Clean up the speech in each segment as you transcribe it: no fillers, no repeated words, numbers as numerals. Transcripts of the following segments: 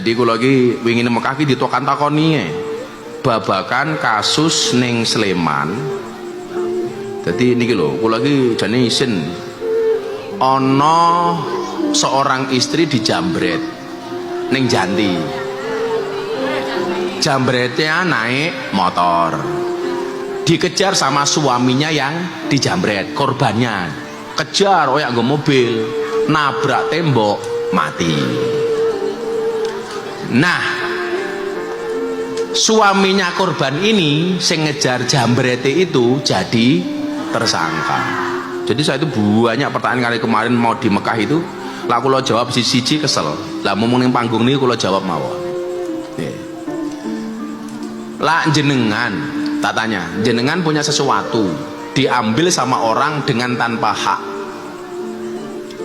Jadi kula iki wingi nang Mekah iki ditokan-takoni babakan kasus ning Sleman. Jadi niki lho, kula iki jane isin ana seorang istri dijambret ning Janti. Jambretnya naik motor, dikejar sama suaminya yang dijambret, korbannya kejar oyak nggo mobil, nabrak tembok, mati. Nah, suaminya korban ini sing ngejar jambrete itu jadi tersangka. Jadi saya itu banyak pertanyaan kali kemarin mau di Mekah itu, lah kula jawab siji kesel. Lah ngomong ning panggung niki kula jawab mawon. Lah jenengan, tak tanya, jenengan punya sesuatu diambil sama orang dengan tanpa hak,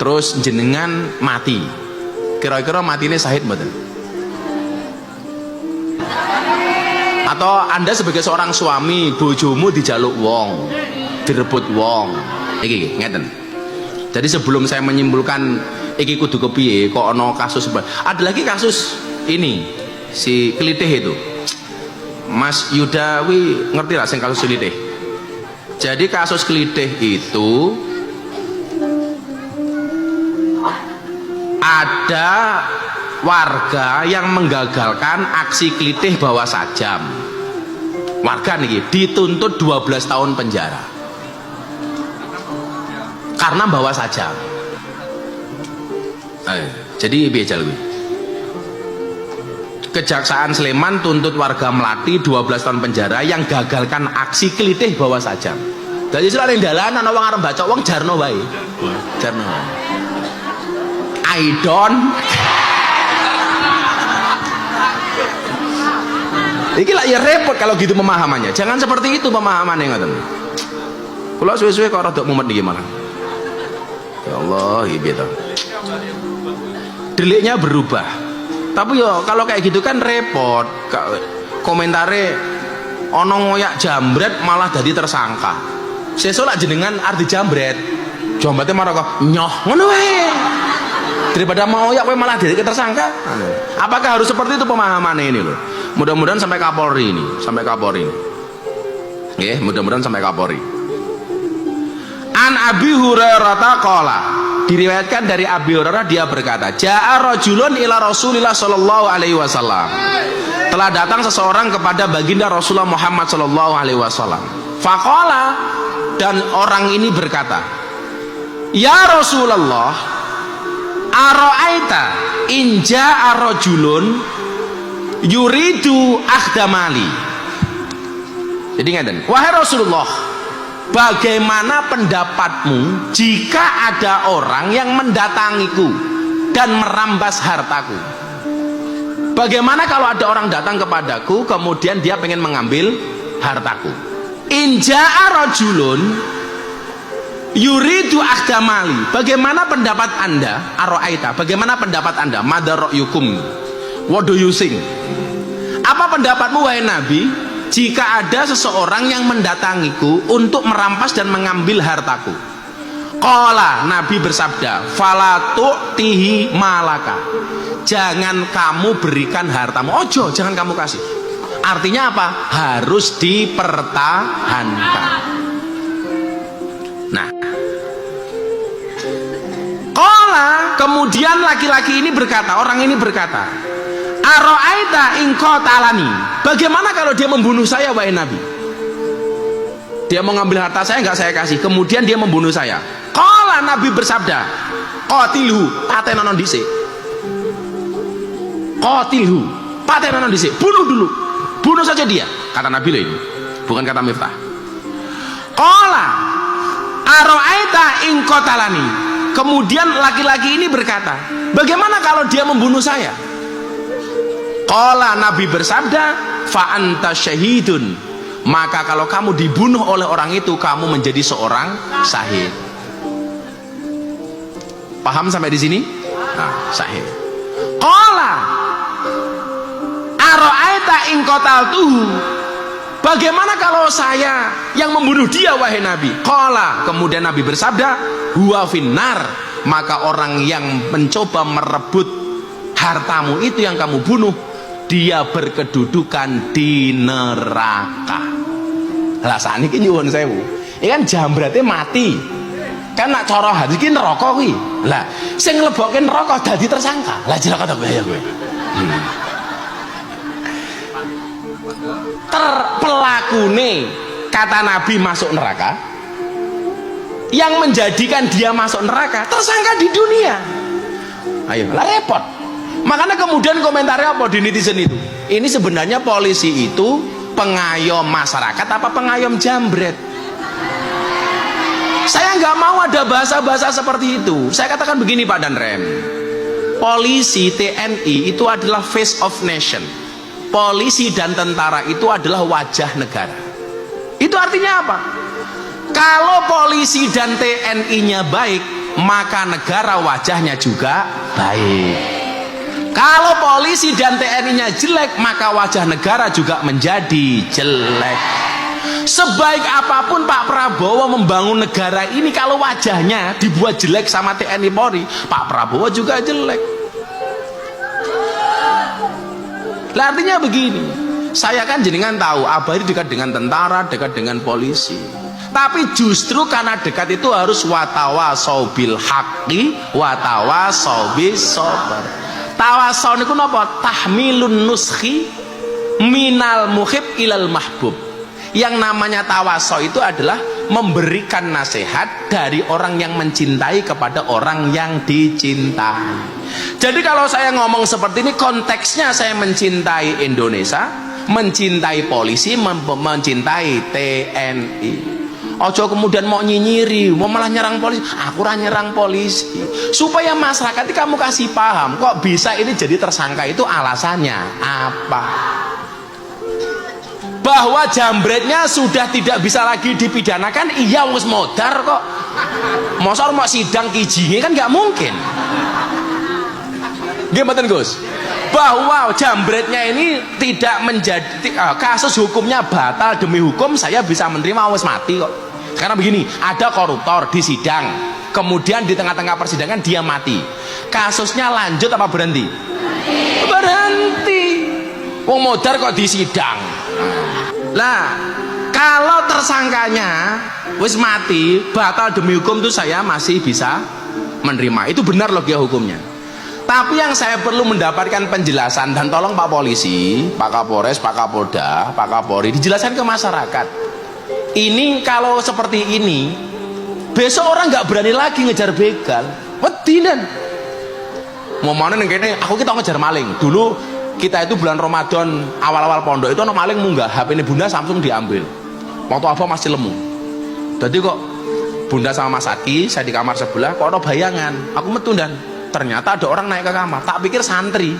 terus jenengan mati, kira-kira matinya syahid mboten? Atau anda sebagai seorang suami, bojomu dijaluk wong, direbut wong, iki ngeten. Jadi sebelum saya menyimpulkan iki kudu kepiye kok ono kasus, ada lagi kasus ini si Kelitih itu, Mas Yudawi ngerti lah sing kasus Kelitih. Jadi kasus Kelitih itu ada warga yang menggagalkan aksi Kelitih bawa sajam. Warga nih dituntut 12 tahun penjara karena bawa sajam. Jadi biasa lebih. Kejaksaan Sleman tuntut warga Melati 12 tahun penjara yang gagalkan aksi Kelitih bawa sajam. Jadi sudah ada dalanan wong arep baca wong jarno wae. Jarno. I don't. Iki lah ya repot kalau gitu pemahamannya. Jangan seperti itu pemahamannya ngoten. Kula suwe-suwe kok rada mumet niki malah. Ya Allah, iki to. Deliknya berubah. Tapi yo kalau kayak gitu kan repot. Komentare ono ngoyak jambret malah jadi tersangka. Sesuk lak jenengan arti jambret. Jambretnya marah kok nyoh ngono wae. Daripada mau ngoyak kowe malah jadi tersangka. Apakah harus seperti itu pemahamannya ini loh? Mudah-mudahan sampai Kapolri ini, sampai Kapolri ini. Nggih, mudah-mudahan sampai Kapolri. An Abi Hurairah qala, diriwayatkan dari Abi Hurairah dia berkata, jaa rajulun ila Rasulillah sallallahu alaihi wasallam. Telah datang seseorang kepada baginda Rasulullah Muhammad sallallahu alaihi wasallam. Faqala, dan orang ini berkata, ya Rasulullah, ara'aita in jaa rajulun yuridu akhdamali. Jadi ngeten, wahai Rasulullah, bagaimana pendapatmu jika ada orang yang mendatangiku dan merampas hartaku? Bagaimana kalau ada orang datang kepadaku kemudian dia pengen mengambil hartaku? In jaa rajulun yuridu akhdamali. Bagaimana pendapat anda? Ara'aita, bagaimana pendapat anda? Madza ra'yukum? What do you think? Apa pendapatmu wahai Nabi jika ada seseorang yang mendatangiku untuk merampas dan mengambil hartaku? Qala, Nabi bersabda, fala tu'tihi malaka. Jangan kamu berikan hartamu. Ojo, jangan kamu kasih. Artinya apa? Harus dipertahankan. Nah, qala, kemudian laki-laki ini berkata, orang ini berkata, ara'aita in qatalani. Bagaimana kalau dia membunuh saya wahai Nabi? Dia mau ngambil harta saya enggak saya kasih, kemudian dia membunuh saya. Qala, Nabi bersabda, qatilhu, patenono dhisik. Qatilhu, patenono dhisik, bunuh dulu. Bunuh saja dia, kata Nabi loh ini. Bukan kata Miftah. Qala ara'aita in qatalani. Kemudian laki-laki ini berkata, bagaimana kalau dia membunuh saya? Qala, Nabi bersabda, fa anta syahidun. Maka kalau kamu dibunuh oleh orang itu, kamu menjadi seorang syahid. Paham sampai di sini? Nah, syahid. Qala ara'aita in qataltuhu. Bagaimana kalau saya yang membunuh dia wahai Nabi? Qala, kemudian Nabi bersabda, huwa finnar. Maka orang yang mencoba merebut hartamu itu yang kamu bunuh, dia berkedudukan di neraka. Lah sakniki nyuwun sewu, iki kan jambrate mati, kan nak cara hadis iki neraka kuwi. Lah sing nglebokke neraka dadi tersangka, lah jelek ta bahaya kowe. Pelakune kata Nabi masuk neraka, yang menjadikan dia masuk neraka tersangka di dunia. Ayo lah repot. Makanya kemudian komentarnya apa di netizen itu, ini sebenarnya polisi itu pengayom masyarakat apa pengayom jambret? Saya nggak mau ada bahasa-bahasa seperti itu. Saya katakan begini Pak dan Rem, polisi TNI itu adalah face of nation. Polisi dan tentara itu adalah wajah negara. Itu artinya apa? Kalau polisi dan TNI-nya baik, maka negara wajahnya juga baik. Kalau polisi dan TNI-nya jelek, maka wajah negara juga menjadi jelek. Sebaik apapun Pak Prabowo membangun negara ini, kalau wajahnya dibuat jelek sama TNI Polri, Pak Prabowo juga jelek. Lah artinya begini, saya kan jenengan tahu Abah ini dekat dengan tentara, dekat dengan polisi. Tapi justru karena dekat itu harus watawasau bil haqqi watawasau bis sabr. Tawasau niku napa? Tahmilun nuskhi minal muhib ilal mahbub. Yang namanya tawasau itu adalah memberikan nasihat dari orang yang mencintai kepada orang yang dicintai. Jadi kalau saya ngomong seperti ini, konteksnya saya mencintai Indonesia, mencintai polisi, mencintai TNI. Ojo kemudian mau nyinyiri, mau malah nyerang polisi. Aku nyerang polisi. Supaya masyarakat itu kamu kasih paham, kok bisa ini jadi tersangka itu alasannya apa? Bahwa jambretnya sudah tidak bisa lagi dipidanakan, iya wis modar kok. Masa mau sidang kijinge kan nggak mungkin. Gimana Gus? Bahwa jambretnya ini tidak menjadi kasus hukumnya batal demi hukum, saya bisa menerima wis mati kok. Karena begini, ada koruptor di sidang, kemudian di tengah-tengah persidangan dia mati. Kasusnya lanjut apa berhenti? Berhenti. Wong modar kok di sidang. Lah, kalau tersangkanya wis mati, batal demi hukum itu saya masih bisa menerima. Itu benar logika hukumnya. Tapi yang saya perlu mendapatkan penjelasan, dan tolong Pak Polisi, Pak Kapolres, Pak Kapolda, Pak Kapolri dijelaskan ke masyarakat. Ini kalau seperti ini, besok orang nggak berani lagi ngejar begal. Wedinan. Mau mana nih kayaknya aku kita ngejar maling. Dulu kita itu bulan Ramadan awal-awal pondok itu ono maling munggah, HP ini Bunda Samsung diambil. Waktu Abah masih lemu. Jadi kok Bunda sama Mas Aki, saya di kamar sebelah, kok ada bayangan. Aku metu dan ternyata ada orang naik ke kamar. Tak pikir santri.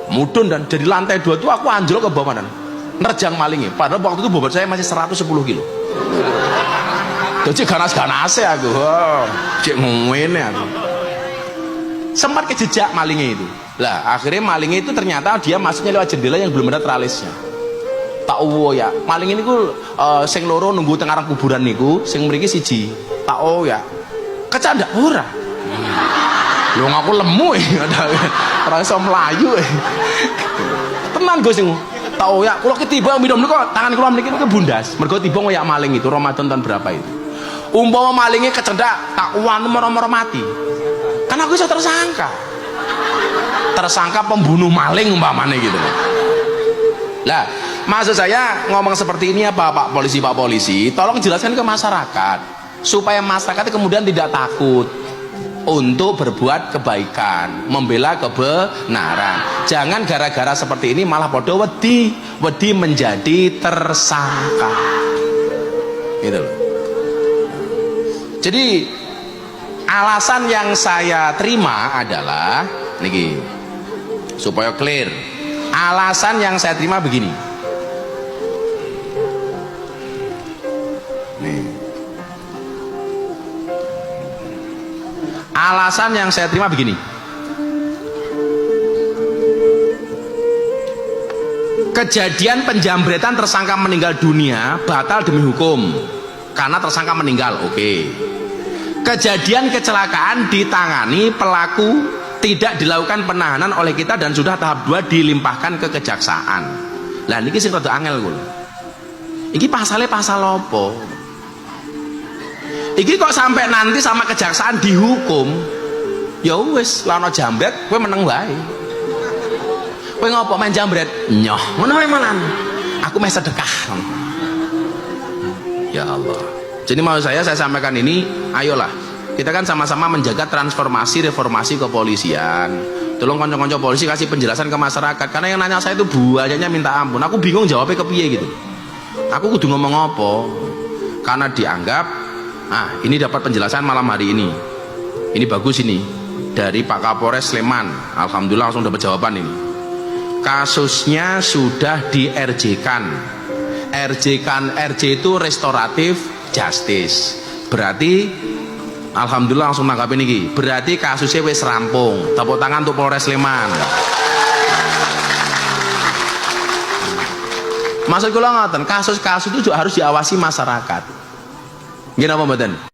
Mudun dan jadi lantai 2 itu aku anjlok ke bawah dan nerjang malingnya. Padahal waktu itu bobot saya masih 110 kilo. Jadi ganas-ganasnya aku. Oh, cek ngomongin aku. Sempat kejejak malingnya itu. Lah akhirnya malingnya itu ternyata dia masuknya lewat jendela yang belum ada tralisnya. Tak ya, maling ini ku sing loro nunggu teng arah kuburan niku, sing mriki siji. Tak ya. Kecandak ora. Lho aku lemu ora iso mlayu. Tenan Gus sing tak ya, kula ketiba minum niku tangan kula mriki niku bundas. Mergo tiba ngoyak maling itu Ramadan tahun berapa itu. Umpama malingnya kecendak tak wanu moro-moro mati. Kan aku iso tersangka. Tersangka pembunuh maling umpamane gitu. Lah, maksud saya ngomong seperti ini apa Pak Polisi, tolong jelaskan ke masyarakat supaya masyarakat kemudian tidak takut untuk berbuat kebaikan, membela kebenaran. Jangan gara-gara seperti ini malah podo wedi menjadi tersangka. Gitu loh. Jadi alasan yang saya terima adalah niki supaya clear. Alasan yang saya terima begini. Nih. Alasan yang saya terima begini. Kejadian penjambretan tersangka meninggal dunia batal demi hukum karena tersangka meninggal, oke. Kejadian kecelakaan ditangani pelaku tidak dilakukan penahanan oleh kita dan sudah tahap 2 dilimpahkan ke kejaksaan. Lah niki sing rada angel kula. Iki pasalnya pasal apa? Iki kok sampai nanti sama kejaksaan dihukum? Ya wis, lana jambret kowe meneng wae. Kowe ngopo main jambret? Nyoh, ngono wae malan. Aku meh sedekah. Ya Allah. Jadi mau saya sampaikan ini, ayolah kita kan sama-sama menjaga transformasi reformasi kepolisian. Tolong konco-konco polisi kasih penjelasan ke masyarakat, karena yang nanya saya itu banyaknya minta ampun. Aku bingung jawabnya kepiye gitu. Aku kudu ngomong apa? Karena dianggap, ini dapat penjelasan malam hari ini. Ini bagus ini dari Pak Kapolres Sleman. Alhamdulillah langsung dapat jawaban ini. Kasusnya sudah di RJ-kan. RJ itu restoratif justice. Berarti alhamdulillah langsung nanggapin ini. Berarti kasusnya wis rampung. Tepuk tangan untuk Polres Sleman. Maksud kula ngoten, kasus-kasus itu juga harus diawasi masyarakat. Nggih napa mboten?